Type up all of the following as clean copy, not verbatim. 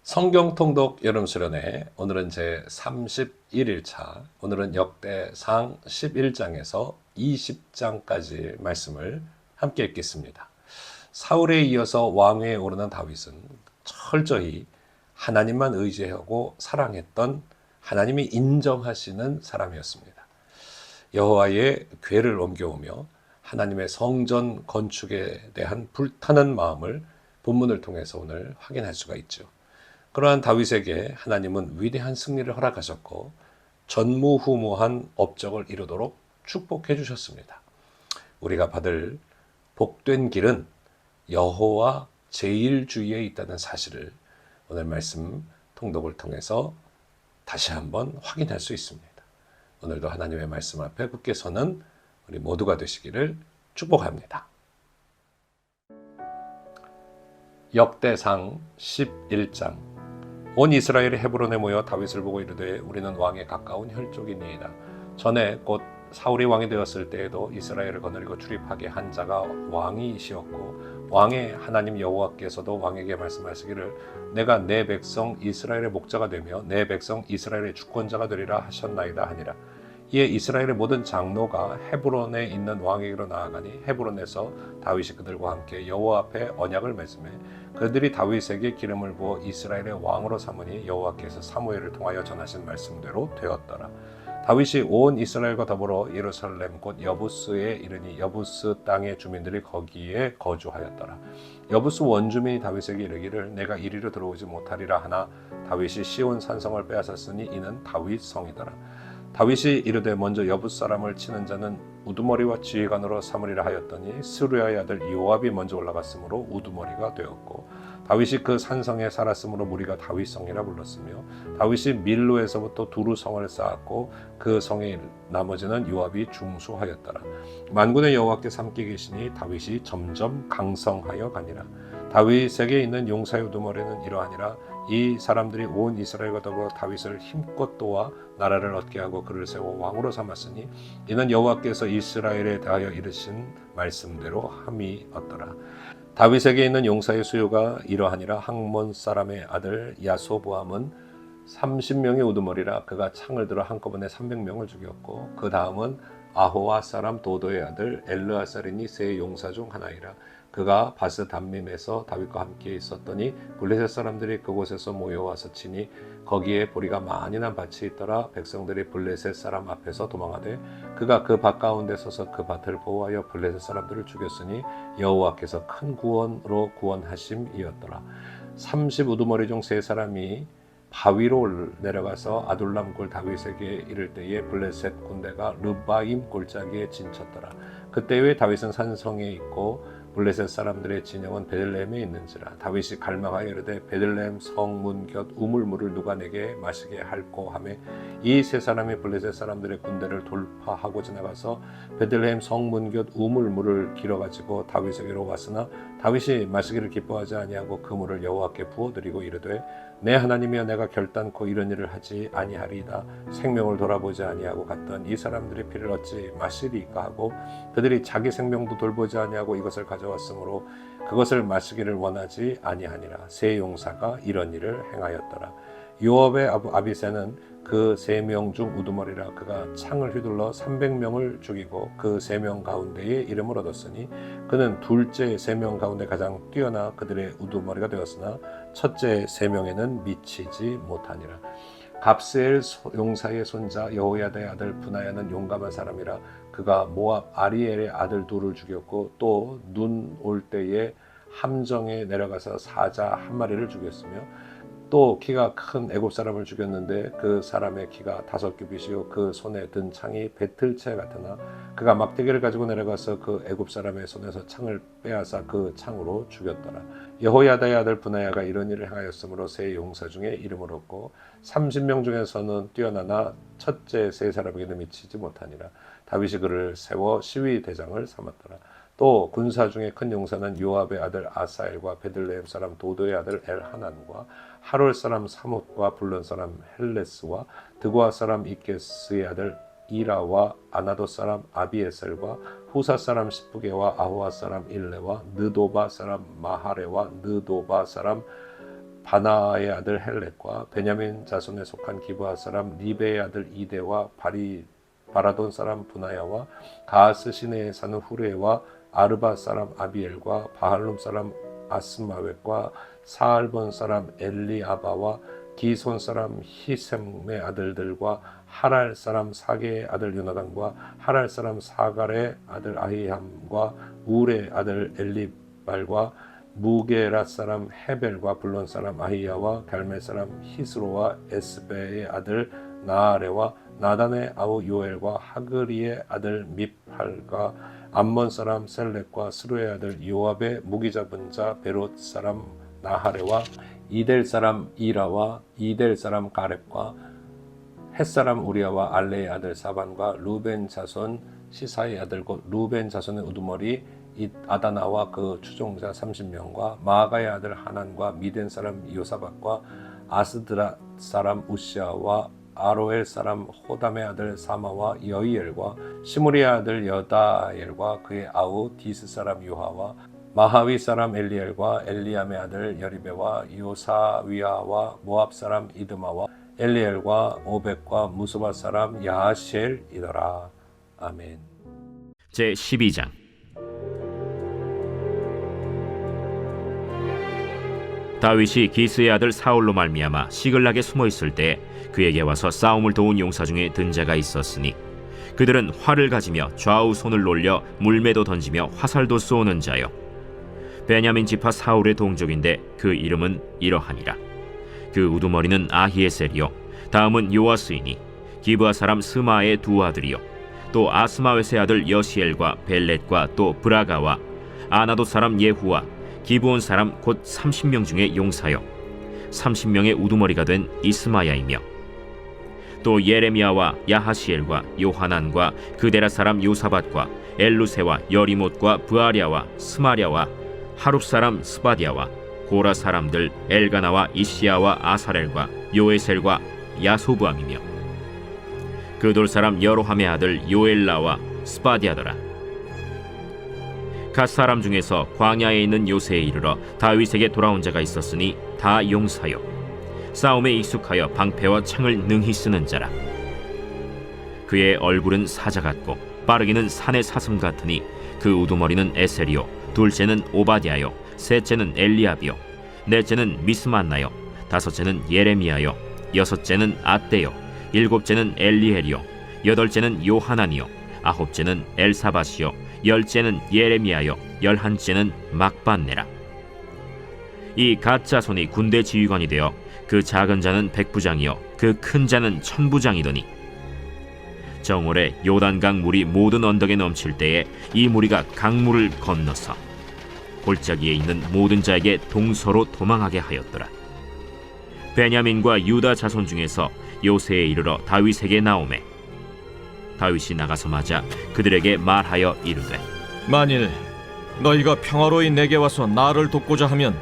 성경 통독 여름 수련회 오늘은 제 31일차, 오늘은 역대상 11장에서 20장까지 말씀을 함께 읽겠습니다. 사울에 이어서 왕위에 오르는 다윗은 철저히 하나님만 의지하고 사랑했던, 하나님이 인정하시는 사람이었습니다. 여호와의 궤를 옮겨오며 하나님의 성전 건축에 대한 불타는 마음을 본문을 통해서 오늘 확인할 수가 있죠. 그러한 다윗에게 하나님은 위대한 승리를 허락하셨고 전무후무한 업적을 이루도록 축복해 주셨습니다. 우리가 받을 복된 길은 여호와 제1주위에 있다는 사실을 오늘 말씀 통독을 통해서 다시 한번 확인할 수 있습니다. 오늘도 하나님의 말씀 앞에 굳게 서는 우리 모두가 되시기를 축복합니다. 역대상 11장. 온 이스라엘이 헤브론에 모여 다윗을 보고 이르되 우리는 왕에 가까운 혈족이니이다. 전에 곧 사울이 왕이 되었을 때에도 이스라엘을 거느리고 출입하게 한 자가 왕이시었고 왕의 하나님 여호와께서도 왕에게 말씀하시기를 내가 내 백성 이스라엘의 목자가 되며 내 백성 이스라엘의 주권자가 되리라 하셨나이다 하니라. 이에 이스라엘의 모든 장로가 헤브론에 있는 왕에게로 나아가니 헤브론에서 다윗이 그들과 함께 여호와 앞에 언약을 맺으며 그들이 다윗에게 기름을 부어 이스라엘의 왕으로 삼으니 여호와께서 사무엘을 통하여 전하신 말씀대로 되었더라. 다윗이 온 이스라엘과 더불어 예루살렘 곧 여부스에 이르니 여부스 땅의 주민들이 거기에 거주하였더라. 여부스 원주민이 다윗에게 이르기를 내가 이리로 들어오지 못하리라 하나 다윗이 시온 산성을 빼앗았으니 이는 다윗 성이더라. 다윗이 이르되 먼저 여부스 사람을 치는 자는 우두머리와 지휘관으로 삼으리라 하였더니 스루야의 아들 요압이 먼저 올라갔으므로 우두머리가 되었고 다윗이 그 산성에 살았으므로 무리가 다윗성이라 불렀으며 다윗이 밀로에서부터 두루 성을 쌓았고 그 성의 나머지는 요압이 중수하였더라. 만군의 여호와께서 함께 계시니 다윗이 점점 강성하여 가니라. 다윗에게 있는 용사의 우두머리는 이러하니라. 이 사람들이 온 이스라엘과 더불어 다윗을 힘껏 도와 나라를 얻게 하고 그를 세워 왕으로 삼았으니 이는 여호와께서 이스라엘에 대하여 이르신 말씀대로 함이었더라. 다윗에게 있는 용사의 수요가 이러하니라. 학몬 사람의 아들 야소보암은 30명의 우두머리라. 그가 창을 들어 한꺼번에 300명을 죽였고 그 다음은 아호와 사람 도도의 아들 엘르아살이니 세 용사 중 하나이라. 그가 바스 담밈에서 다윗과 함께 있었더니 블레셋 사람들이 그곳에서 모여와서 치니 거기에 보리가 많이 난 밭이 있더라. 백성들이 블레셋 사람 앞에서 도망하되 그가 그 밭 가운데 서서 그 밭을 보호하여 블레셋 사람들을 죽였으니 여호와께서 큰 구원으로 구원하심이었더라. 30 우두머리 중 세 사람이 바위로 내려가서 아둘람 굴 다윗에게 이를 때에 블레셋 군대가 르바임 골짜기에 진쳤더라. 그때에 다윗은 산성에 있고 블레셋 사람들의 진영은 베들레헴에 있는지라. 다윗이 갈망하여 이르되 베들레헴 성문 곁 우물물을 누가 내게 마시게 할꼬 하매 이 세 사람이 블레셋 사람들의 군대를 돌파하고 지나가서 베들레헴 성문 곁 우물물을 길어가지고 다윗에게로 왔으나 다윗이 마시기를 기뻐하지 아니하고 그 물을 여호와께 부어드리고 이르되 내 하나님이여 내가 결단코 이런 일을 하지 아니하리이다. 생명을 돌아보지 아니하고 갔던 이 사람들의 피를 어찌 마시리까 하고 그들이 자기 생명도 돌보지 아니하고 이것을 가져왔으므로 그것을 마시기를 원하지 아니하니라. 세 용사가 이런 일을 행하였더라. 요압의 아비새는 그 3명 중 우두머리라. 그가 창을 휘둘러 300명을 죽이고 그 3명 가운데에 이름을 얻었으니 그는 둘째 3명 가운데 가장 뛰어나 그들의 우두머리가 되었으나 첫째 3명에는 미치지 못하니라. 갑스엘 용사의 손자 여호야다의 아들 브나야는 용감한 사람이라. 그가 모압 아리엘의 아들 둘을 죽였고 또 눈 올 때에 함정에 내려가서 사자 한 마리를 죽였으며 또 키가 큰 애굽 사람을 죽였는데 그 사람의 키가 5규빗이요 그 손에 든 창이 배틀채 같으나 그가 막대기를 가지고 내려가서 그 애굽 사람의 손에서 창을 빼앗아 그 창으로 죽였더라. 여호야다의 아들 브나야가 이런 일을 행하였으므로 세 용사 중에 이름을 얻고 30명 중에서는 뛰어나나 첫째 세 사람에게는 미치지 못하니라. 다윗이 그를 세워 시위 대장을 삼았더라. 또 군사 중에 큰 용사는 요압의 아들 아사엘과 베들레헴 사람 도도의 아들 엘하난과 하롤 사람 사뭇과 블론 사람 헬레스와 드고아 사람 이게스의 아들 이라와 아나도 사람 아비에셀과 후사 사람 시프게와 아호와 사람 일레와 느도바 사람 마하레와 느도바 사람 바나의 아들 헬렉과 베냐민 자손에 속한 기브아 사람 리베의 아들 이데와 바라돈 사람 분하야와 가하스 시내에 사는 후레와 아르바 사람 아비엘과 바할룸 사람 아스마웻과 사알본 사람 엘리아바와 기손 사람 히셈의 아들들과 하랄 사람 사게의 아들 요나단과 하랄 사람 사갈의 아들 아히함과 우레의 아들 엘리발과 무게라 사람 헤벨과 블론 사람 아히야와 갈멜 사람 히스로와 에스베의 아들 나아레와 나단의 아우 요엘과 하그리의 아들 밉할과 암몬 사람 셀렉과 스루의 아들 요압의 무기 잡은 자 베롯 사람 나하레와 이델 사람 이라와 이델 사람 가렙과 헷 사람 우리아와 알레의 아들 사반과 루벤 자손 시사의 아들 곧 루벤 자손의 우두머리 아다나와 그 추종자 30명과 마아가의 아들 하난과 미덴 사람 요사박과 아스드라 사람 우시아와 아로엘 사람 호담의 아들 사마와 여이엘과 시므리의 아들 여다엘과 그의 아우 디스 사람 요하와 마하위 사람 엘리엘과 엘리암의 아들 여리베와 요사위아와 모압 사람 이드마와 엘리엘과 오벡과 무스바 사람 야하시엘이더라. 아멘. 제 12장. 다윗이 기스의 아들 사울로 말미암아 시글락에 숨어 있을 때 그에게 와서 싸움을 도운 용사 중에 든 자가 있었으니 그들은 활을 가지며 좌우 손을 놀려 물매도 던지며 화살도 쏘는 자요 베냐민 지파 사울의 동족인데 그 이름은 이러하니라. 그 우두머리는 아히에셀이요 다음은 요아스이니 기브아 사람 스마의 두 아들이요 또 아스마웻의 아들 여시엘과 벨렛과 또 브라가와 아나도 사람 예후와 기브온 사람 곧 30명 중에 용사요 30명의 우두머리가 된 이스마야이며 또 예레미야와 야하시엘과 요하난과 그데라 사람 요사밧과 엘루세와 여리못과 브아랴와 스마랴와 하룹 사람 스바디아와 고라 사람들 엘가나와 이시야와 아사렐과 요에셀과 야소부암이며 그돌 사람 여로함의 아들 요엘라와 스바디아더라. 갓 사람 중에서 광야에 있는 요새에 이르러 다윗에게 돌아온 자가 있었으니 다 용사요 싸움에 익숙하여 방패와 창을 능히 쓰는 자라. 그의 얼굴은 사자 같고 빠르기는 산의 사슴 같으니 그 우두머리는 에셀이요 둘째는 오바댜요 셋째는 엘리압이요 넷째는 미스만나요 다섯째는 예레미야요 여섯째는 앗대요 일곱째는 엘리엘이요 여덟째는 요하난이요 아홉째는 엘사밧이요 열째는 예레미야요 열한째는 막반네라. 이 갓 자손이 군대 지휘관이 되어 그 작은 자는 백부장이요 그 큰 자는 천부장이더니 정월에 요단강 물이 모든 언덕에 넘칠 때에 이 무리가 강물을 건너서 골짜기에 있는 모든 자에게 동서로 도망하게 하였더라. 베냐민과 유다 자손 중에서 요새에 이르러 다윗에게 나오매 다윗이 나가서 맞아 그들에게 말하여 이르되 만일 너희가 평화로이 내게 와서 나를 돕고자 하면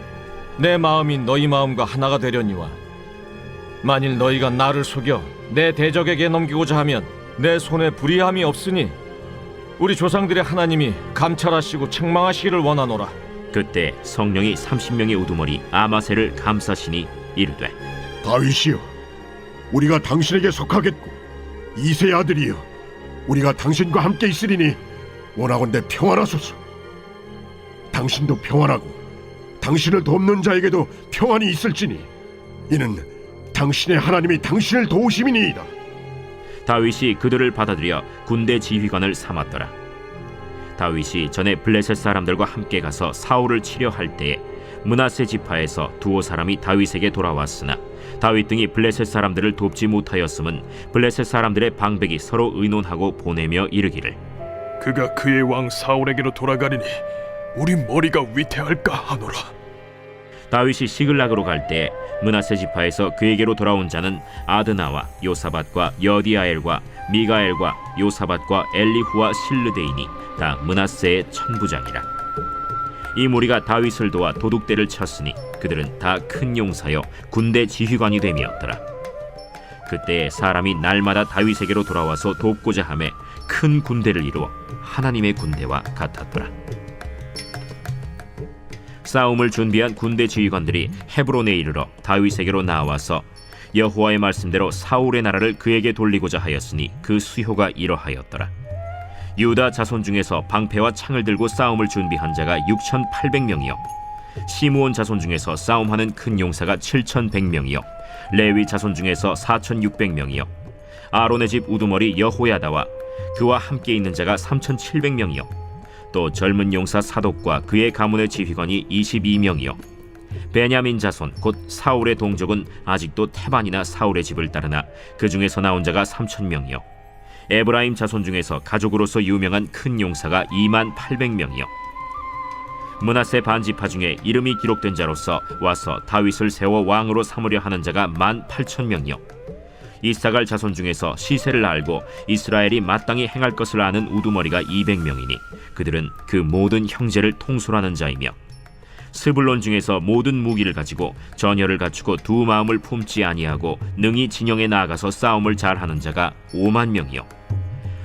내 마음이 너희 마음과 하나가 되려니와 만일 너희가 나를 속여 내 대적에게 넘기고자 하면 내 손에 불의함이 없으니 우리 조상들의 하나님이 감찰하시고 책망하시기를 원하노라. 그때 성령이 30명의 우두머리 아마셀을 감싸시니 이르되 다윗이여 우리가 당신에게 속하겠고 이새의 아들이여 우리가 당신과 함께 있으리니 원하건대 평안하소서. 당신도 평안하고 당신을 돕는 자에게도 평안이 있을지니 이는 당신의 하나님이 당신을 도우심이니이다. 다윗이 그들을 받아들여 군대 지휘관을 삼았더라. 다윗이 전에 블레셋 사람들과 함께 가서 사울을 치려 할 때에 므낫세 지파에서 두어 사람이 다윗에게 돌아왔으나 다윗 등이 블레셋 사람들을 돕지 못하였음은 블레셋 사람들의 방백이 서로 의논하고 보내며 이르기를 그가 그의 왕 사울에게로 돌아가리니 우리 머리가 위태할까 하노라. 다윗이 시글락으로 갈 때 므낫세 지파에서 그에게로 돌아온 자는 아드나와 요사밧과 여디아엘과 미가엘과 요사밧과 엘리후와 실르데이니 다 므낫세의 천부장이라. 이 무리가 다윗을 도와 도둑대를 쳤으니 그들은 다 큰 용사여 군대 지휘관이 됨이었더라. 그때 사람이 날마다 다윗에게로 돌아와서 돕고자 하매 큰 군대를 이루어 하나님의 군대와 같았더라. 싸움을 준비한 군대 지휘관들이 헤브론에 이르러 다윗에게로 나와서 여호와의 말씀대로 사울의 나라를 그에게 돌리고자 하였으니 그 수효가 이러하였더라. 유다 자손 중에서 방패와 창을 들고 싸움을 준비한 자가 6,800명이요 시므온 자손 중에서 싸움하는 큰 용사가 7,100명이요 레위 자손 중에서 4,600명이요 아론의 집 우두머리 여호야다와 그와 함께 있는 자가 3,700명이요 또 젊은 용사 사독과 그의 가문의 지휘관이 22명이요 베냐민 자손 곧 사울의 동족은 아직도 태반이나 사울의 집을 따르나 그 중에서 나온 자가 3,000명이요 에브라임 자손 중에서 가족으로서 유명한 큰 용사가 28,000명이요 므낫세 반지파 중에 이름이 기록된 자로서 와서 다윗을 세워 왕으로 삼으려 하는 자가 18,000명이요 이사갈 자손 중에서 시세를 알고 이스라엘이 마땅히 행할 것을 아는 우두머리가 200명이니 그들은 그 모든 형제를 통솔하는 자이며 스불론 중에서 모든 무기를 가지고 전열을 갖추고 두 마음을 품지 아니하고 능히 진영에 나아가서 싸움을 잘하는 자가 50,000명이요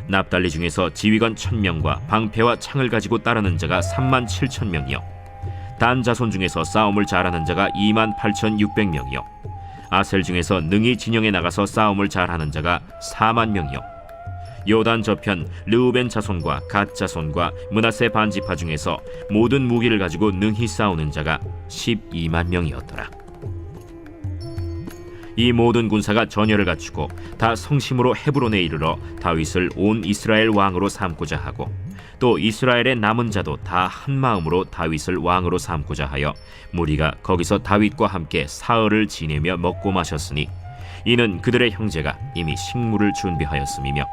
납달리 중에서 지휘관 1,000명과 방패와 창을 가지고 따르는 자가 37,000명이요 단 자손 중에서 싸움을 잘하는 자가 28,600명이요 아셀 중에서 능히 진영에 나가서 싸움을 잘하는 자가 40,000명이요 요단 저편 르우벤 자손과 갓 자손과 므낫세 반지파 중에서 모든 무기를 가지고 능히 싸우는 자가 120,000명이었더라. 이 모든 군사가 전열을 갖추고 다 성심으로 헤브론에 이르러 다윗을 온 이스라엘 왕으로 삼고자 하고 또 이스라엘의 남은 자도 다 한 마음으로 다윗을 왕으로 삼고자 하여 무리가 거기서 다윗과 함께 사흘을 지내며 먹고 마셨으니 이는 그들의 형제가 이미 식물을 준비하였음이며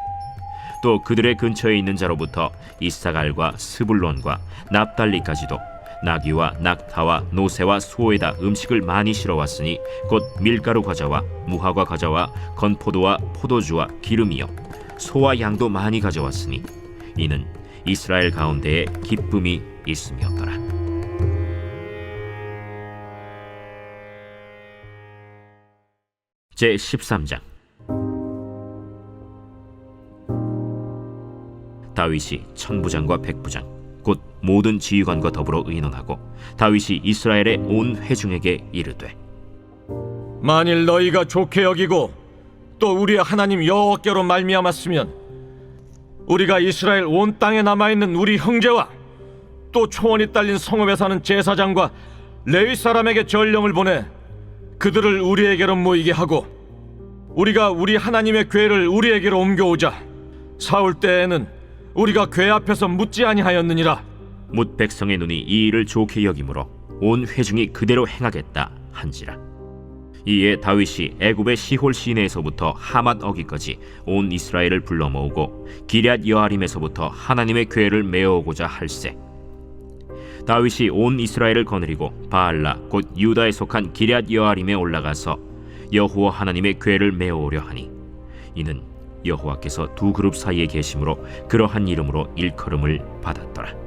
또 그들의 근처에 있는 자로부터 이사갈과 스불론과 납달리까지도 나귀와 낙타와 노새와 소에다 음식을 많이 실어왔으니 곧 밀가루 과자와 무화과 과자와 건포도와 포도주와 기름이요 소와 양도 많이 가져왔으니 이는 이스라엘 가운데에 기쁨이 있음이었더라. 제 13장. 다윗이 천부장과 백부장 곧 모든 지휘관과 더불어 의논하고 다윗이 이스라엘의 온 회중에게 이르되 만일 너희가 좋게 여기고 또 우리의 하나님 여호와께로 말미암았으면 우리가 이스라엘 온 땅에 남아있는 우리 형제와 또 초원이 딸린 성읍에 사는 제사장과 레위 사람에게 전령을 보내 그들을 우리에게로 모이게 하고 우리가 우리 하나님의 궤를 우리에게로 옮겨오자. 사울 때에는 우리가 궤 앞에서 묻지 아니하였느니라. 뭇 백성의 눈이 이 일을 좋게 여기므로 온 회중이 그대로 행하겠다 한지라. 이에 다윗이 애굽의 시홀 시내에서부터 하맛 어기까지 온 이스라엘을 불러 모으고 기럇 여아림에서부터 하나님의 궤를 메어오고자 할세. 다윗이 온 이스라엘을 거느리고 바알라 곧 유다에 속한 기럇 여아림에 올라가서 여호와 하나님의 궤를 메어오려 하니 이는 여호와께서 두 그룹 사이에 계심으로 그러한 이름으로 일컬음을 받았더라.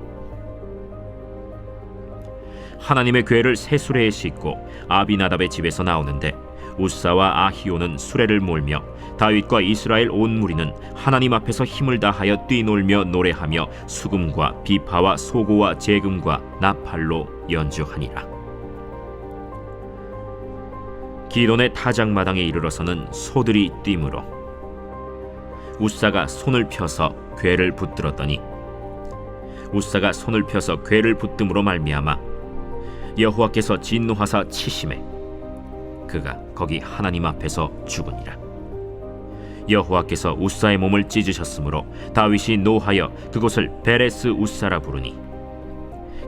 하나님의 궤를 새 수레에 싣고 아비나답의 집에서 나오는데 우사와 아히오는 수레를 몰며 다윗과 이스라엘 온 무리는 하나님 앞에서 힘을 다하여 뛰놀며 노래하며 수금과 비파와 소고와 재금과 나팔로 연주하니라. 기돈의 타작마당에 이르러서는 소들이 뛰므로 우사가 손을 펴서 궤를 붙들었더니 우사가 손을 펴서 궤를 붙듦으로 말미암아 여호와께서 진노하사 치심에 그가 거기 하나님 앞에서 죽으니라. 여호와께서 우사의 몸을 찢으셨으므로 다윗이 노하여 그곳을 베레스 우사라 부르니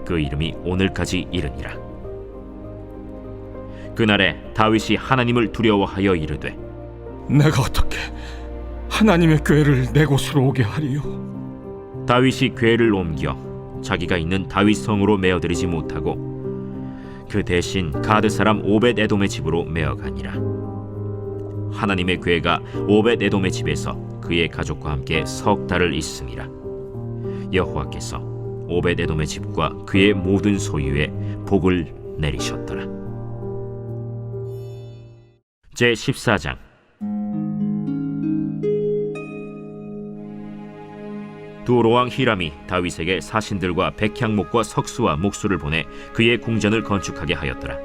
그 이름이 오늘까지 이르니라. 그날에 다윗이 하나님을 두려워하여 이르되 내가 어떻게 하나님의 궤를 내 곳으로 오게 하리요? 다윗이 궤를 옮겨 자기가 있는 다윗 성으로 메어들이지 못하고 그 대신 가드 사람 오벳 에돔의 집으로 메어가니라. 하나님의 궤가 오벳 에돔의 집에서 그의 가족과 함께 석 달을 있음이라. 여호와께서 오벳 에돔의 집과 그의 모든 소유에 복을 내리셨더라. 제 14장. 두로왕 히람이 다윗에게 사신들과 백향목과 석수와 목수를 보내 그의 궁전을 건축하게 하였더라.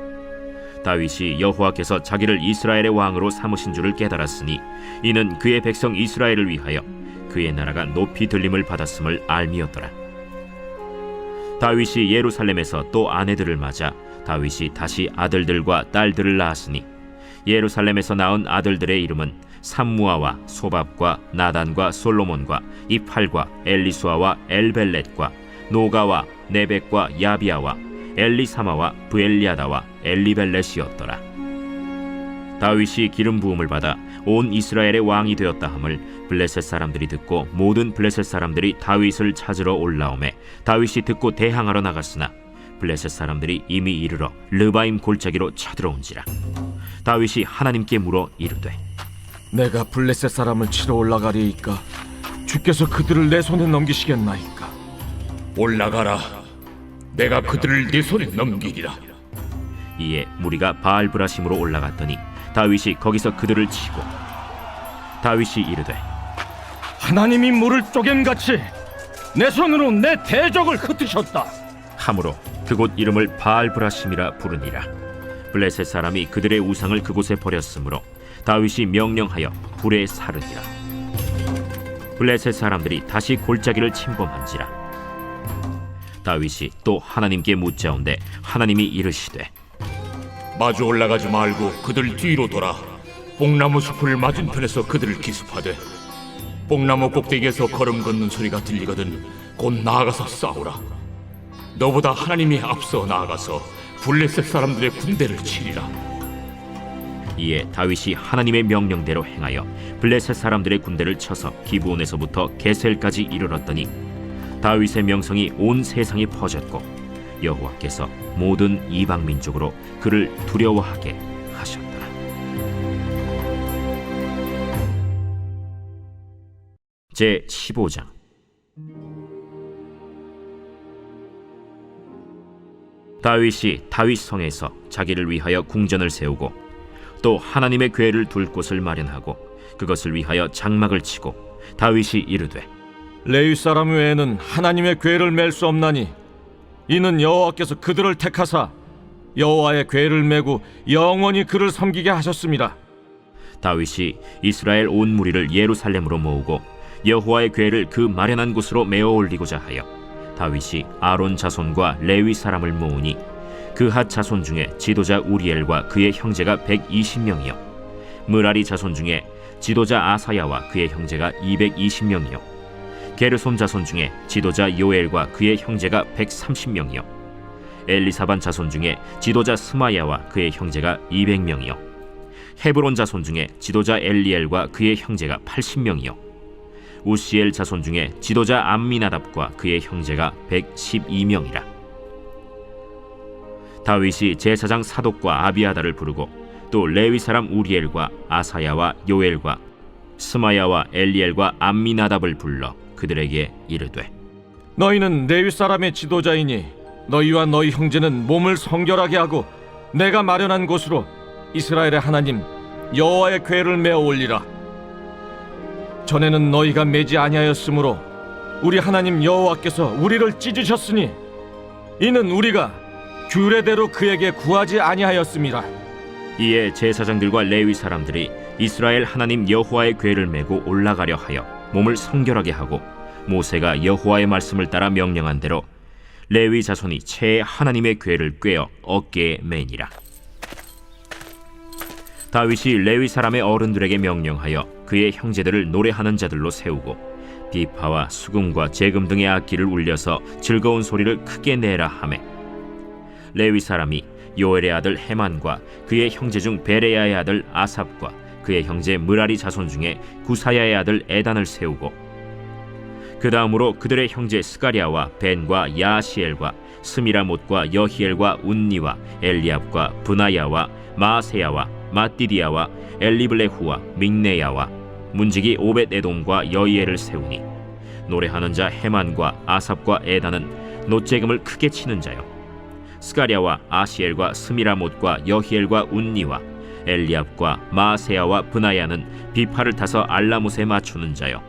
다윗이 여호와께서 자기를 이스라엘의 왕으로 삼으신 줄을 깨달았으니 이는 그의 백성 이스라엘을 위하여 그의 나라가 높이 들림을 받았음을 알미였더라. 다윗이 예루살렘에서 또 아내들을 맞아 다윗이 다시 아들들과 딸들을 낳았으니 예루살렘에서 낳은 아들들의 이름은 삼무아와 소밥과 나단과 솔로몬과 이팔과 엘리수아와 엘벨렛과 노가와 네벡과 야비아와 엘리사마와 브엘리아다와 엘리벨렛이었더라. 다윗이 기름 부음을 받아 온 이스라엘의 왕이 되었다 함을 블레셋 사람들이 듣고 모든 블레셋 사람들이 다윗을 찾으러 올라오매 다윗이 듣고 대항하러 나갔으나 블레셋 사람들이 이미 이르러 르바임 골짜기로 쳐들어온지라. 다윗이 하나님께 물어 이르되 내가 블레셋 사람을 치러 올라가리이까 주께서 그들을 내 손에 넘기시겠나이까? 올라가라. 내가 그들을 네 손에 넘기리라. 이에 무리가 바알브라심으로 올라갔더니 다윗이 거기서 그들을 치고 다윗이 이르되 하나님이 물을 쪼갬같이 내 손으로 내 대적을 흩으셨다. 함으로 그곳 이름을 바알브라심이라 부르니라. 블레셋 사람이 그들의 우상을 그곳에 버렸으므로 다윗이 명령하여 불에 사르니라. 블레셋 사람들이 다시 골짜기를 침범한지라. 다윗이 또 하나님께 묻자온데 하나님이 이르시되 마주 올라가지 말고 그들 뒤로 돌아 뽕나무 숲을 맞은편에서 그들을 기습하되 뽕나무 꼭대기에서 걸음 걷는 소리가 들리거든 곧 나아가서 싸우라. 너보다 하나님이 앞서 나아가서 블레셋 사람들의 군대를 치리라. 이에 다윗이 하나님의 명령대로 행하여 블레셋 사람들의 군대를 쳐서 기브온에서부터 게셀까지 이르렀더니 다윗의 명성이 온 세상에 퍼졌고 여호와께서 모든 이방 민족으로 그를 두려워하게 하셨더라. 제 15장. 다윗이 다윗 성에서 자기를 위하여 궁전을 세우고 또 하나님의 궤를 둘 곳을 마련하고 그것을 위하여 장막을 치고 다윗이 이르되 레위 사람 외에는 하나님의 궤를 맬 수 없나니 이는 여호와께서 그들을 택하사 여호와의 궤를 메고 영원히 그를 섬기게 하셨습니다. 다윗이 이스라엘 온 무리를 예루살렘으로 모으고 여호와의 궤를 그 마련한 곳으로 메어 올리고자 하여 다윗이 아론 자손과 레위 사람을 모으니 그핫 자손 중에 지도자 우리엘과 그의 형제가 120명이요 므라리 자손 중에 지도자 아사야와 그의 형제가 220명이요 게르손 자손 중에 지도자 요엘과 그의 형제가 130명이요 엘리사반 자손 중에 지도자 스마야와 그의 형제가 200명이요 헤브론 자손 중에 지도자 엘리엘과 그의 형제가 80명이요 우시엘 자손 중에 지도자 암미나답과 그의 형제가 112명이라. 다윗이 제사장 사독과 아비아다를 부르고 또 레위 사람 우리엘과 아사야와 요엘과 스마야와 엘리엘과 암미나답을 불러 그들에게 이르되 너희는 레위 사람의 지도자이니 너희와 너희 형제는 몸을 성결하게 하고 내가 마련한 곳으로 이스라엘의 하나님 여호와의 궤를 메어 올리라. 전에는 너희가 매지 아니하였으므로 우리 하나님 여호와께서 우리를 찢으셨으니 이는 우리가 규례대로 그에게 구하지 아니하였습니다. 이에 제사장들과 레위 사람들이 이스라엘 하나님 여호와의 궤를 메고 올라가려 하여 몸을 성결하게 하고 모세가 여호와의 말씀을 따라 명령한 대로 레위 자손이 채 하나님의 궤를 꿰어 어깨에 매니라. 다윗이 레위 사람의 어른들에게 명령하여 그의 형제들을 노래하는 자들로 세우고 비파와 수금과 재금 등의 악기를 울려서 즐거운 소리를 크게 내라 하매 레위 사람이 요엘의 아들 헤만과 그의 형제 중 베레야의 아들 아삽과 그의 형제 므라리 자손 중에 구사야의 아들 에단을 세우고 그 다음으로 그들의 형제 스가랴와 벤과 야시엘과 스미라못과 여히엘과 운니와 엘리압과 브나야와 마세야와 마띠디야와 엘리블레후와 믹네야와 문지기 오벳에돔과 여이엘을 세우니 노래하는 자 헤만과 아삽과 에단은 노재금을 크게 치는 자요 스가랴와 아시엘과 스미라못과 여히엘과 운니와 엘리압과 마세야와 브나야는 비파를 타서 알라못에 맞추는 자요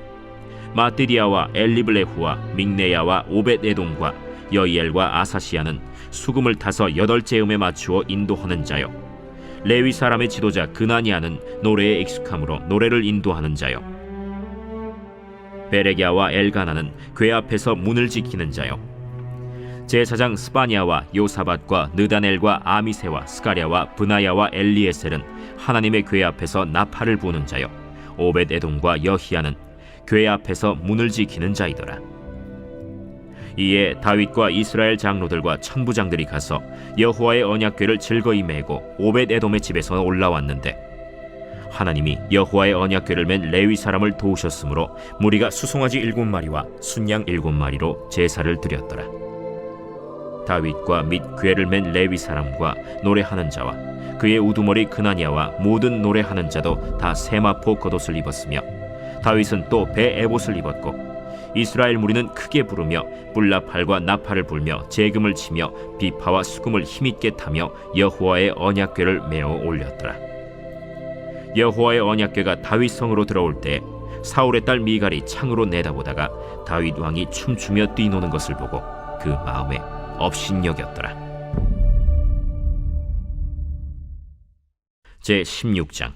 마띠디아와 엘리블레후와 믹네야와 오벳에돔과 여이엘과 아사시아는 수금을 타서 8째음에 맞추어 인도하는 자요. 레위 사람의 지도자 그나니아는 노래에 익숙함으로 노래를 인도하는 자요. 베레기야와 엘가나는 궤 앞에서 문을 지키는 자요. 제사장 스바냐와 요사밧과 느다넬과 아미세와 스가랴와 브나야와 엘리에셀은 하나님의 궤 앞에서 나팔을 부는 자요. 오벳에돔과 여히야는 궤 앞에서 문을 지키는 자이더라. 이에 다윗과 이스라엘 장로들과 천부장들이 가서 여호와의 언약궤를 즐거이 메고 오벳에돔의 집에서 올라왔는데 하나님이 여호와의 언약궤를 맨 레위 사람을 도우셨으므로 무리가 수송아지 7마리와 순양 7마리로 제사를 드렸더라. 다윗과 및 궤를 맨 레위 사람과 노래하는 자와 그의 우두머리 그나니아와 모든 노래하는 자도 다 세마포 겉옷을 입었으며 다윗은 또 배 에봇을 입었고 이스라엘 무리는 크게 부르며 뿔나팔과 나팔을 불며 재금을 치며 비파와 수금을 힘있게 타며 여호와의 언약궤를 메어 올렸더라. 여호와의 언약궤가 다윗 성으로 들어올 때 사울의 딸 미갈이 창으로 내다보다가 다윗 왕이 춤추며 뛰노는 것을 보고 그 마음에 업신여겼더라. 제 16장.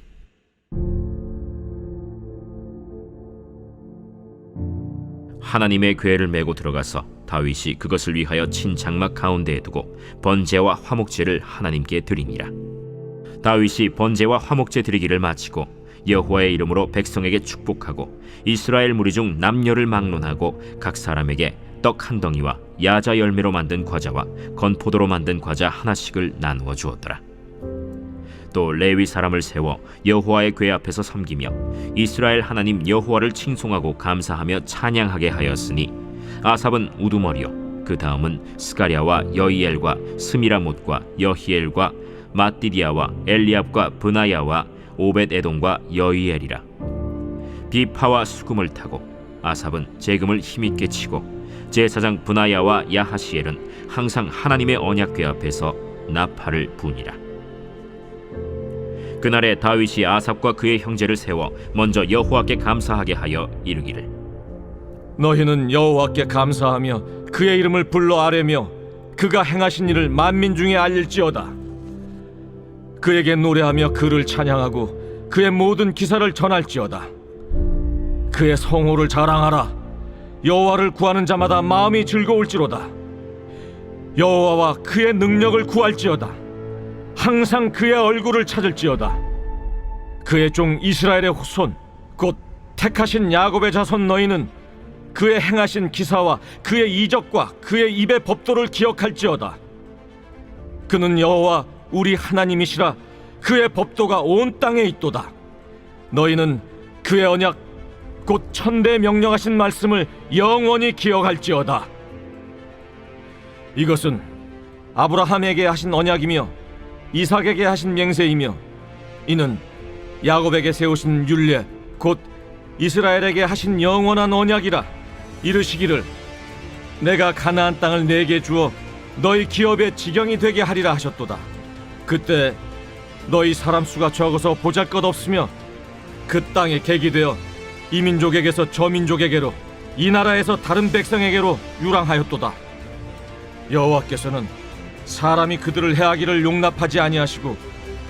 하나님의 궤를 메고 들어가서 다윗이 그것을 위하여 친 장막 가운데에 두고 번제와 화목제를 하나님께 드리니라. 다윗이 번제와 화목제 드리기를 마치고 여호와의 이름으로 백성에게 축복하고 이스라엘 무리 중 남녀를 막론하고 각 사람에게 떡 한 덩이와 야자 열매로 만든 과자와 건포도로 만든 과자 하나씩을 나누어 주었더라. 또 레위 사람을 세워 여호와의 궤 앞에서 섬기며 이스라엘 하나님 여호와를 칭송하고 감사하며 찬양하게 하였으니 아삽은 우두머리요 그 다음은 스가랴와 여이엘과 스미라못과 여히엘과 마띠디아와 엘리압과 브나야와 오벳에돔과 여이엘이라. 비파와 수금을 타고 아삽은 재금을 힘있게 치고 제사장 브나야와 야하시엘은 항상 하나님의 언약궤 앞에서 나팔을 부니라. 그날에 다윗이 아삽과 그의 형제를 세워 먼저 여호와께 감사하게 하여 이르기를 너희는 여호와께 감사하며 그의 이름을 불러 아뢰며 그가 행하신 일을 만민 중에 알릴지어다. 그에게 노래하며 그를 찬양하고 그의 모든 기사를 전할지어다. 그의 성호를 자랑하라. 여호와를 구하는 자마다 마음이 즐거울지로다. 여호와와 그의 능력을 구할지어다. 항상 그의 얼굴을 찾을지어다. 그의 종 이스라엘의 후손 곧 택하신 야곱의 자손 너희는 그의 행하신 기사와 그의 이적과 그의 입의 법도를 기억할지어다. 그는 여호와 우리 하나님이시라. 그의 법도가 온 땅에 있도다. 너희는 그의 언약 곧 천대 명령하신 말씀을 영원히 기억할지어다. 이것은 아브라함에게 하신 언약이며 이삭에게 하신 맹세이며 이는 야곱에게 세우신 율례 곧 이스라엘에게 하신 영원한 언약이라. 이르시기를 내가 가나안 땅을 내게 주어 너희 기업의 지경이 되게 하리라 하셨도다. 그때 너희 사람 수가 적어서 보잘것없으며 그 땅에 객이 되어 이 민족에게서 저 민족에게로 이 나라에서 다른 백성에게로 유랑하였도다. 여호와께서는 사람이 그들을 해하기를 용납하지 아니하시고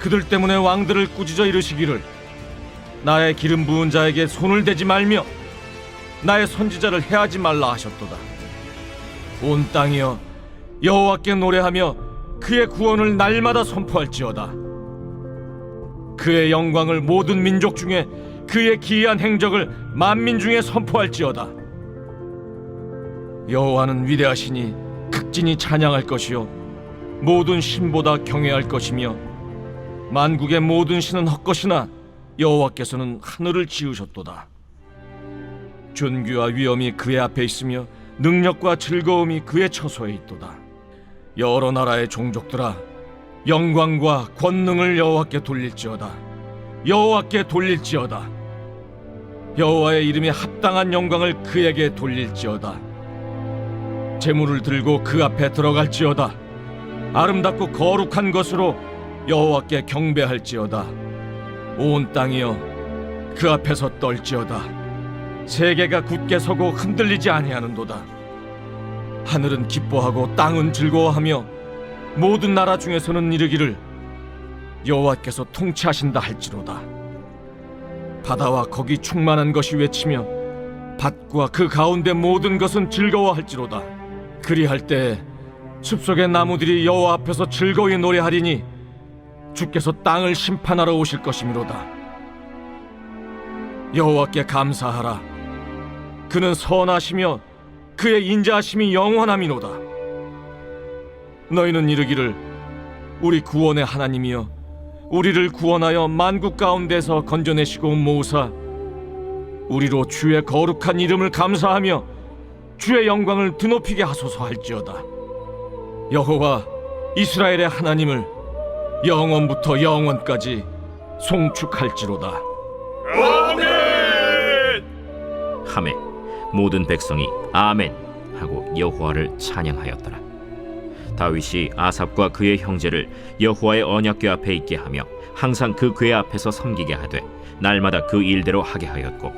그들 때문에 왕들을 꾸짖어 이르시기를 나의 기름 부은 자에게 손을 대지 말며 나의 선지자를 해하지 말라 하셨도다. 온 땅이여 여호와께 노래하며 그의 구원을 날마다 선포할지어다. 그의 영광을 모든 민족 중에 그의 기이한 행적을 만민 중에 선포할지어다. 여호와는 위대하시니 극진히 찬양할 것이요 모든 신보다 경외할 것이며 만국의 모든 신은 헛것이나 여호와께서는 하늘을 지으셨도다. 존귀와 위엄이 그의 앞에 있으며 능력과 즐거움이 그의 처소에 있도다. 여러 나라의 종족들아 영광과 권능을 여호와께 돌릴지어다. 여호와께 돌릴지어다. 여호와의 이름에 합당한 영광을 그에게 돌릴지어다. 제물을 들고 그 앞에 들어갈지어다. 아름답고 거룩한 것으로 여호와께 경배할지어다. 온 땅이여 그 앞에서 떨지어다. 세계가 굳게 서고 흔들리지 아니하는도다. 하늘은 기뻐하고 땅은 즐거워하며 모든 나라 중에서는 이르기를 여호와께서 통치하신다 할지로다. 바다와 거기 충만한 것이 외치며 밭과 그 가운데 모든 것은 즐거워할지로다. 그리할 때 숲속의 나무들이 여호와 앞에서 즐거이 노래하리니 주께서 땅을 심판하러 오실 것이미로다. 여호와께 감사하라. 그는 선하시며 그의 인자하심이 영원함이로다. 너희는 이르기를 우리 구원의 하나님이여 우리를 구원하여 만국 가운데서 건져내시고 모으사 우리로 주의 거룩한 이름을 감사하며 주의 영광을 드높이게 하소서 할지어다. 여호와 이스라엘의 하나님을 영원부터 영원까지 송축할지로다. 하매 모든 백성이 아멘 하고 여호와를 찬양하였더라. 다윗이 아삽과 그의 형제를 여호와의 언약궤 앞에 있게 하며 항상 그 궤 앞에서 섬기게 하되 날마다 그 일대로 하게 하였고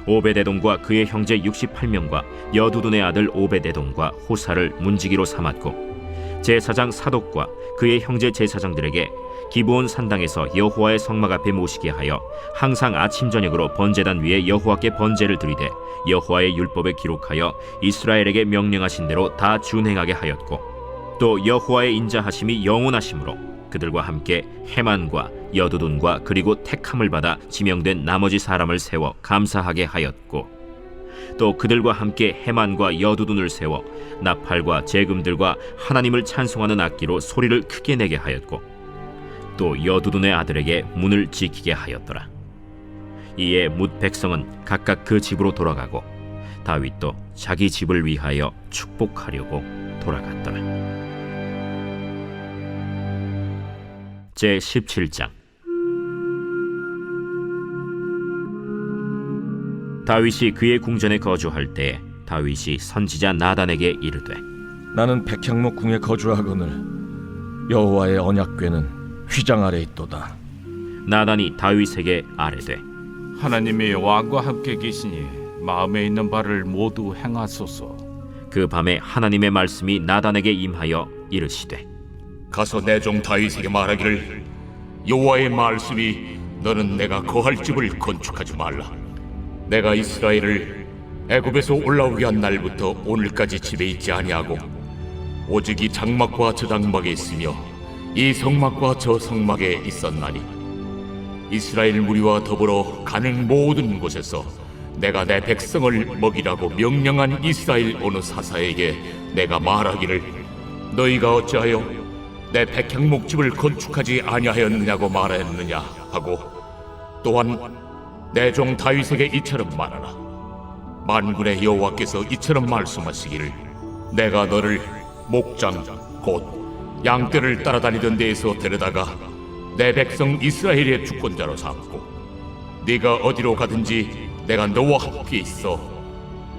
오베데돔과 그의 형제 68명과 여두둔의 아들 오베데돔과 호사를 문지기로 삼았고 제사장 사독과 그의 형제 제사장들에게 기브온 산당에서 여호와의 성막 앞에 모시게 하여 항상 아침 저녁으로 번제단 위에 여호와께 번제를 드리되 여호와의 율법에 기록하여 이스라엘에게 명령하신 대로 다 준행하게 하였고 또 여호와의 인자하심이 영원하심으로 그들과 함께 헤만과 여두둔과 그리고 택함을 받아 지명된 나머지 사람을 세워 감사하게 하였고 또 그들과 함께 헤만과 여두둔을 세워 나팔과 제금들과 하나님을 찬송하는 악기로 소리를 크게 내게 하였고 또 여두둔의 아들에게 문을 지키게 하였더라. 이에 뭇 백성은 각각 그 집으로 돌아가고 다윗도 자기 집을 위하여 축복하려고 돌아갔더라. 제 17장. 다윗이 그의 궁전에 거주할 때 다윗이 선지자 나단에게 이르되 나는 백향목 궁에 거주하거늘 여호와의 언약궤는 휘장 아래 있도다. 나단이 다윗에게 아뢰되 하나님이 왕과 함께 계시니 마음에 있는 바를 모두 행하소서. 그 밤에 하나님의 말씀이 나단에게 임하여 이르시되 가서 내 종 다윗에게 말하기를 여호와의 말씀이 너는 내가 거할 집을 건축하지 말라. 내가 이스라엘을 애굽에서 올라오게 한 날부터 오늘까지 집에 있지 아니하고 오직 이 장막과 저 장막에 있으며 이 성막과 저 성막에 있었나니 이스라엘 무리와 더불어 가는 모든 곳에서 내가 내 백성을 먹이라고 명령한 이스라엘 어느 사사에게 내가 말하기를 너희가 어찌하여 내 백향목집을 건축하지 아니하였느냐고 말하였느냐 하고 또한 내 종 다윗에게 이처럼 말하라. 만군의 여호와께서 이처럼 말씀하시기를 내가 너를 목장 곧 양떼를 따라다니던 데에서 데려다가 내 백성 이스라엘의 주권자로 삼고 네가 어디로 가든지 내가 너와 함께 있어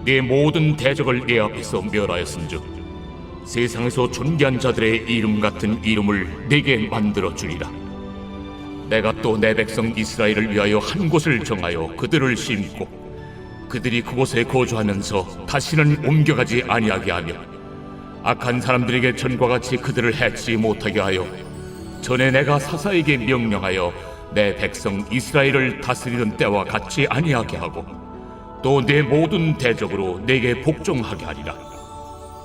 네 모든 대적을 내 앞에서 멸하였은즉 세상에서 존귀한 자들의 이름 같은 이름을 내게 만들어 주리라. 내가 또 내 백성 이스라엘을 위하여 한 곳을 정하여 그들을 심고 그들이 그곳에 거주하면서 다시는 옮겨가지 아니하게 하며 악한 사람들에게 전과 같이 그들을 해치지 못하게 하여 전에 내가 사사에게 명령하여 내 백성 이스라엘을 다스리던 때와 같이 아니하게 하고 또 내 모든 대적으로 내게 복종하게 하리라.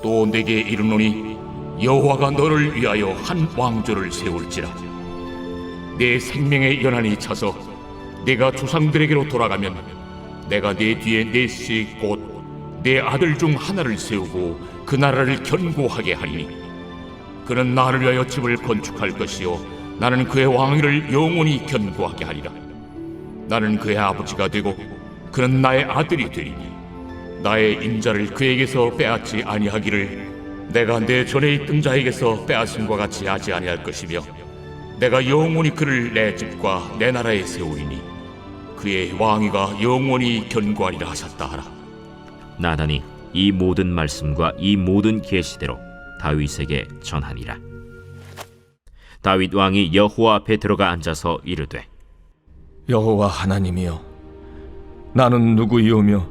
또 내게 이르노니 여호와가 너를 위하여 한 왕조를 세울지라. 내 생명의 연한이 차서 내가 조상들에게로 돌아가면 내가 내 뒤에 넷씩 곧 내 아들 중 하나를 세우고 그 나라를 견고하게 하리니 그는 나를 위하여 집을 건축할 것이요 나는 그의 왕위를 영원히 견고하게 하리라. 나는 그의 아버지가 되고 그는 나의 아들이 되리니 나의 인자를 그에게서 빼앗지 아니하기를 내가 내 전에 있던 자에게서 빼앗음과 같이 하지 아니할 것이며 내가 영원히 그를 내 집과 내 나라에 세우리니 그의 왕위가 영원히 견고하리라 하셨다 하라. 나단이 이 모든 말씀과 이 모든 계시대로 다윗에게 전하니라. 다윗 왕이 여호와 앞에 들어가 앉아서 이르되 여호와 하나님이여 나는 누구이오며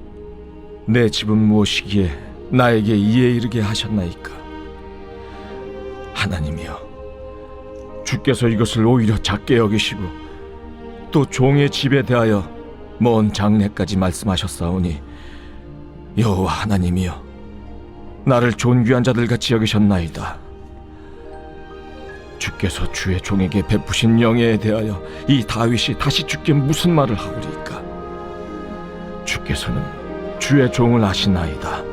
내 집은 무엇이기에 나에게 이에 이르게 하셨나이까? 하나님이여, 주께서 이것을 오히려 작게 여기시고 또 종의 집에 대하여 먼 장래까지 말씀하셨사오니 여호와 하나님이여, 나를 존귀한 자들 같이 여기셨나이다. 주께서 주의 종에게 베푸신 영예에 대하여 이 다윗이 다시 주께 무슨 말을 하오리까? 주께서는 주의 종을 아시나이다.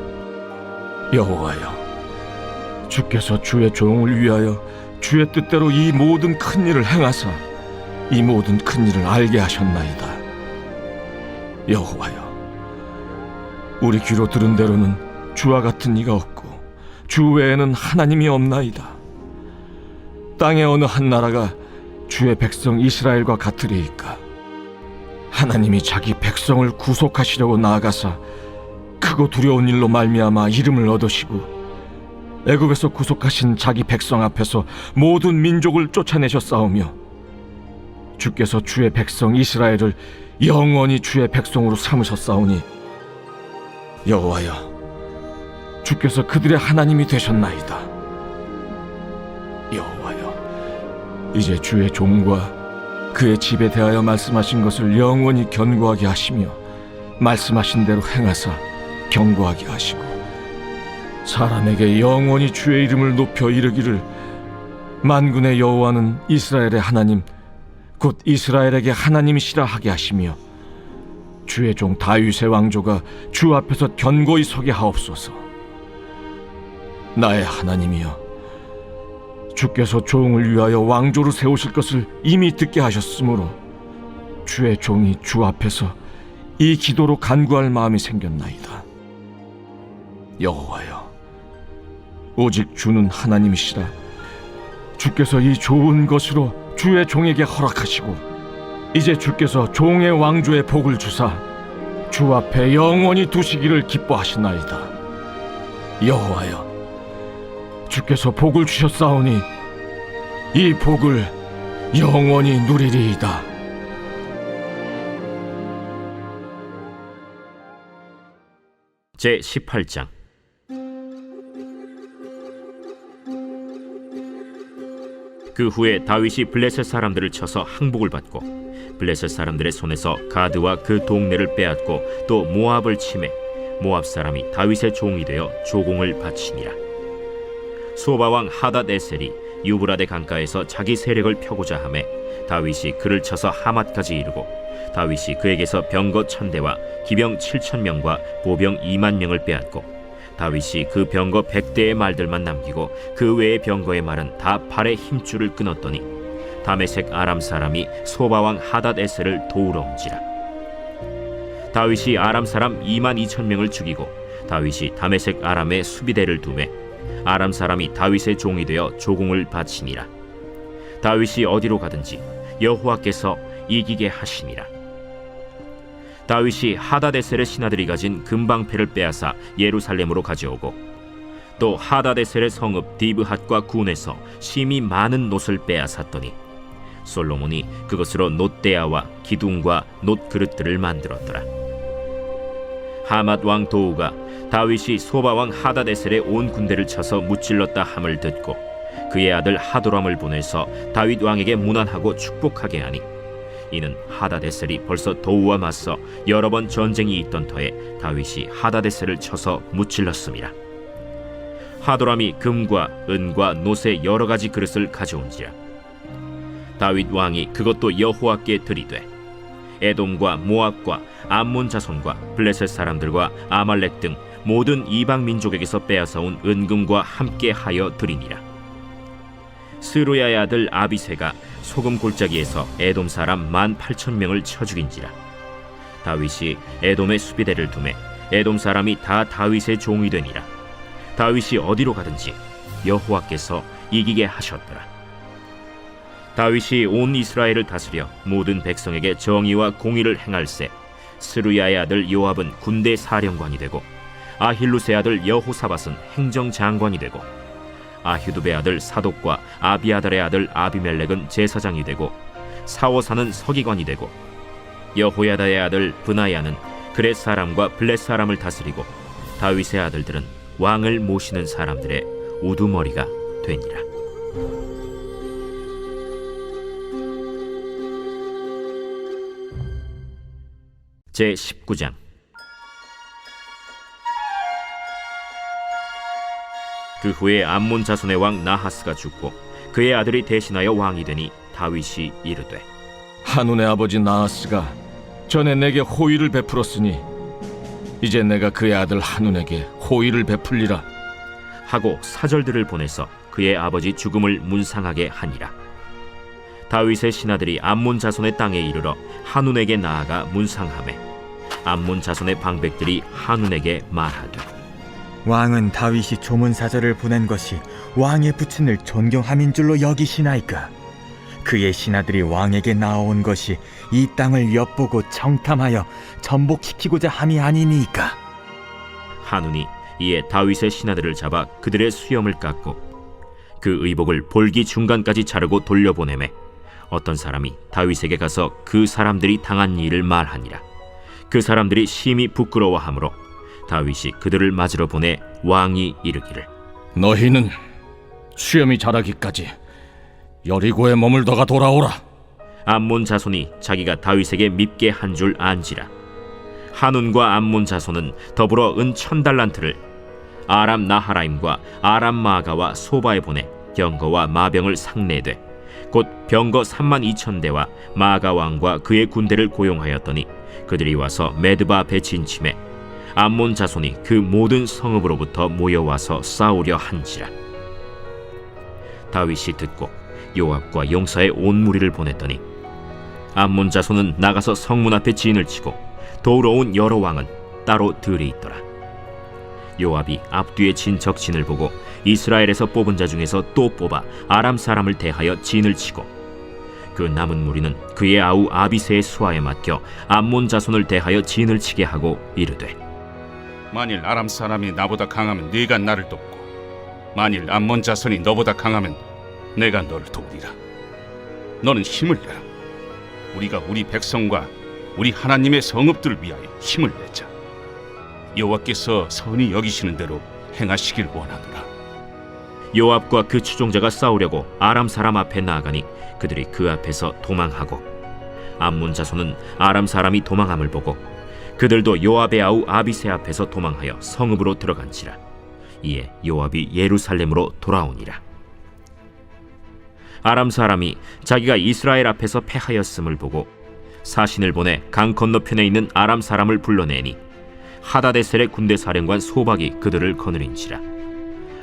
여호와여, 주께서 주의 종을 위하여 주의 뜻대로 이 모든 큰 일을 행하사 이 모든 큰 일을 알게 하셨나이다. 여호와여, 우리 귀로 들은 대로는 주와 같은 이가 없고 주 외에는 하나님이 없나이다. 땅의 어느 한 나라가 주의 백성 이스라엘과 같으리이까? 하나님이 자기 백성을 구속하시려고 나아가사 크고 두려운 일로 말미암아 이름을 얻으시고 애굽에서 구속하신 자기 백성 앞에서 모든 민족을 쫓아내셨사오며 주께서 주의 백성 이스라엘을 영원히 주의 백성으로 삼으셨사오니 여호와여, 주께서 그들의 하나님이 되셨나이다. 여호와여, 이제 주의 종과 그의 집에 대하여 말씀하신 것을 영원히 견고하게 하시며 말씀하신 대로 행하사 견고하게 하시고 사람에게 영원히 주의 이름을 높여 이르기를 만군의 여호와는 이스라엘의 하나님 곧 이스라엘에게 하나님이시라 하게 하시며 주의 종 다윗의 왕조가 주 앞에서 견고히 서게 하옵소서. 나의 하나님이여, 주께서 종을 위하여 왕조를 세우실 것을 이미 듣게 하셨으므로 주의 종이 주 앞에서 이 기도로 간구할 마음이 생겼나이다. 여호와여, 오직 주는 하나님이시라. 주께서 이 좋은 것으로 주의 종에게 허락하시고 이제 주께서 종의 왕조의 복을 주사 주 앞에 영원히 두시기를 기뻐하시나이다. 여호와여, 주께서 복을 주셨사오니 이 복을 영원히 누리리이다. 제 18장. 그 후에 다윗이 블레셋 사람들을 쳐서 항복을 받고 블레셋 사람들의 손에서 가드와 그 동네를 빼앗고 또 모압을 치매 모압 사람이 다윗의 종이 되어 조공을 바치니라. 소바 왕 하닷 에셀이 유브라데 강가에서 자기 세력을 펴고자 하매 다윗이 그를 쳐서 하맛까지 이르고 다윗이 그에게서 병거 1000대와 기병 7000명과 보병 20000명을 빼앗고 다윗이 그 병거 100대의 말들만 남기고 그 외의 병거의 말은 다 팔의 힘줄을 끊었더니 다메섹 아람 사람이 소바 왕 하닷 에셀을 도우러 온지라. 다윗이 아람 사람 22000명을 죽이고 다윗이 다메섹 아람의 수비대를 두매 아람 사람이 다윗의 종이 되어 조공을 바치니라. 다윗이 어디로 가든지 여호와께서 이기게 하시니라. 다윗이 하다데셀의 신하들이 가진 금방패를 빼앗아 예루살렘으로 가져오고 또 하다데셀의 성읍 디브핫과 군에서 심히 많은 놋을 빼앗았더니 솔로몬이 그것으로 놋대야와 기둥과 놋그릇들을 만들었더라. 하맛 왕 도우가 다윗이 소바 왕 하다데셀의 온 군대를 쳐서 무찔렀다 함을 듣고 그의 아들 하도람을 보내서 다윗 왕에게 문안하고 축복하게 하니 이는 하다데셀이 벌써 도우와 맞서 여러 번 전쟁이 있던 터에 다윗이 하다데셀을 쳐서 무찔렀음이라. 하도람이 금과 은과 놋의 여러 가지 그릇을 가져온지라. 다윗 왕이 그것도 여호와께 드리되 에돔과 모압과 암몬 자손과 블레셋 사람들과 아말렉 등 모든 이방 민족에게서 빼앗아온 은금과 함께 하여 드리니라. 스루야의 아들 아비새가 소금 골짜기에서 에돔 사람 18,000명을 쳐 죽인지라. 다윗이 에돔의 수비대를 두매 에돔 사람이 다 다윗의 종이 되니라. 다윗이 어디로 가든지 여호와께서 이기게 하셨더라. 다윗이 온 이스라엘을 다스려 모든 백성에게 정의와 공의를 행할세 스루야의 아들 요압은 군대 사령관이 되고 아힐루스의 아들 여호사밧은 행정장관이 되고 아휴두베의 아들 사독과 아비아달의 아들 아비멜렉은 제사장이 되고 사오사는 서기관이 되고 여호야다의 아들 브나야는 그렛 사람과 블렛 사람을 다스리고 다윗의 아들들은 왕을 모시는 사람들의 우두머리가 되니라. 제 19장. 그 후에 암몬 자손의 왕 나하스가 죽고 그의 아들이 대신하여 왕이 되니 다윗이 이르되, 한운의 아버지 나하스가 전에 내게 호의를 베풀었으니 이제 내가 그의 아들 한운에게 호의를 베풀리라 하고 사절들을 보내서 그의 아버지 죽음을 문상하게 하니라. 다윗의 신하들이 암몬 자손의 땅에 이르러 한운에게 나아가 문상하매 암몬 자손의 방백들이 한운에게 말하되, 왕은 다윗이 조문사절을 보낸 것이 왕의 부친을 존경함인 줄로 여기시나이까? 그의 신하들이 왕에게 나아온 것이 이 땅을 엿보고 청탐하여 전복시키고자 함이 아니니까. 한운이 이에 다윗의 신하들을 잡아 그들의 수염을 깎고 그 의복을 볼기 중간까지 자르고 돌려보내매 어떤 사람이 다윗에게 가서 그 사람들이 당한 일을 말하니라. 그 사람들이 심히 부끄러워하므로 다윗이 그들을 맞으러 보내 왕이 이르기를, 너희는 수염이 자라기까지 여리고에 머물다가 돌아오라. 암몬 자손이 자기가 다윗에게 밉게 한 줄 안지라. 한운과 암몬 자손은 더불어 은 1000달란트를 아람 나하라임과 아람 마가와 소바에 보내 병거와 마병을 상례되 곧 병거 32,000대와 마가 왕과 그의 군대를 고용하였더니 그들이 와서 메드바 앞에 진침해 암몬 자손이 그 모든 성읍으로부터 모여와서 싸우려 한지라. 다윗이 듣고 요압과 용사의 온 무리를 보냈더니 암몬 자손은 나가서 성문 앞에 진을 치고 도우러 온 여러 왕은 따로 들이 있더라. 요압이 앞뒤에 진 적진을 보고 이스라엘에서 뽑은 자 중에서 또 뽑아 아람 사람을 대하여 진을 치고 그 남은 무리는 그의 아우 아비새의 수하에 맡겨 암몬 자손을 대하여 진을 치게 하고 이르되, 만일 아람 사람이 나보다 강하면 네가 나를 돕고 만일 암몬 자손이 너보다 강하면 내가 너를 돕리라. 너는 힘을 내라. 우리가 우리 백성과 우리 하나님의 성읍들을 위하여 힘을 내자. 여호와께서 선히 여기시는 대로 행하시길 원하노라. 요압과 그 추종자가 싸우려고 아람 사람 앞에 나아가니 그들이 그 앞에서 도망하고 암몬 자손은 아람 사람이 도망함을 보고 그들도 요압의 아우 아비새 앞에서 도망하여 성읍으로 들어간지라. 이에 요압이 예루살렘으로 돌아오니라. 아람 사람이 자기가 이스라엘 앞에서 패하였음을 보고 사신을 보내 강 건너편에 있는 아람 사람을 불러내니 하다데셀의 군대 사령관 소박이 그들을 거느린지라.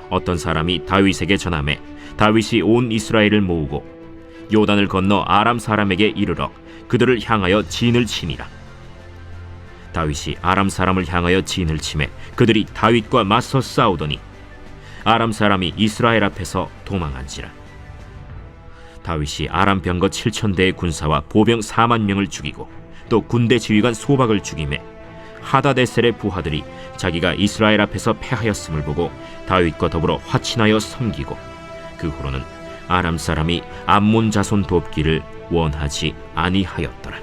어떤 사람이 다윗에게 전하매 다윗이 온 이스라엘을 모으고 요단을 건너 아람 사람에게 이르러 그들을 향하여 진을 치니라. 다윗이 아람 사람을 향하여 진을 치매 그들이 다윗과 맞서 싸우더니 아람 사람이 이스라엘 앞에서 도망한지라. 다윗이 아람 병거 7,000대의 군사와 보병 4만 명을 죽이고 또 군대 지휘관 소박을 죽이매 하다데셀의 부하들이 자기가 이스라엘 앞에서 패하였음을 보고 다윗과 더불어 화친하여 섬기고 그 후로는 아람 사람이 암몬 자손 돕기를 원하지 아니하였더라.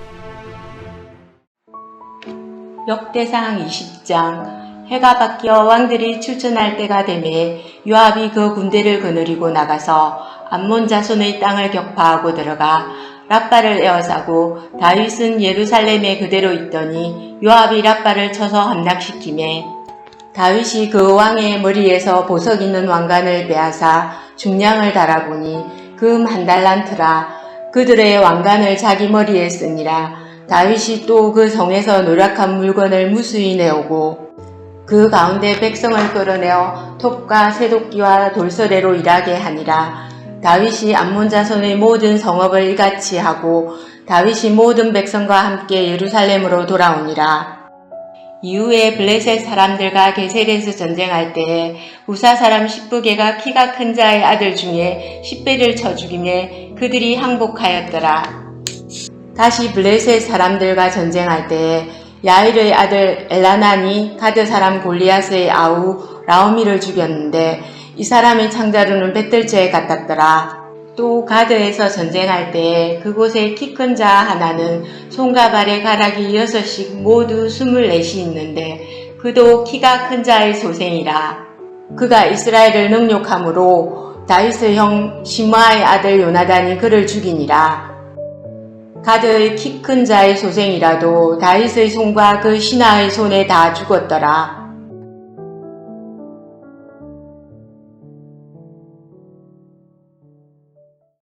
역대상 20장. 해가 바뀌어 왕들이 출전할 때가 되매 요압이 그 군대를 거느리고 나가서 암몬 자손의 땅을 격파하고 들어가 랍바를 에워싸고 다윗은 예루살렘에 그대로 있더니 요압이 랍바를 쳐서 함락시키매 다윗이 그 왕의 머리에서 보석 있는 왕관을 빼앗아 중량을 달아보니 금 1달란트라. 그들의 왕관을 자기 머리에 쓰니라. 다윗이 또 그 성에서 노력한 물건을 무수히 내오고 그 가운데 백성을 끌어내어 톱과 새도끼와 돌서래로 일하게 하니라. 다윗이 암몬 자손의 모든 성읍을 이같이 하고 다윗이 모든 백성과 함께 예루살렘으로 돌아오니라. 이후에 블레셋 사람들과 게셀에서 전쟁할 때에 우사 사람 십부개가 키가 큰 자의 아들 중에 10배를 쳐 죽이매 그들이 항복하였더라. 다시 블레셋 사람들과 전쟁할 때에 야일의 아들 엘라난이 가드 사람 골리앗의 아우 라오미를 죽였는데 이 사람의 창자루는 뱃들째에 같았더라. 또 가드에서 전쟁할 때 그곳에 키 큰 자 하나는 손과 발의 가락이 6씩 모두 24이 있는데 그도 키가 큰 자의 소생이라. 그가 이스라엘을 능욕함으로 다윗의 형 시므아의 아들 요나단이 그를 죽이니라. 가드의 키 큰 자의 소생이라도 다윗의 손과 그 신하의 손에 다 죽었더라.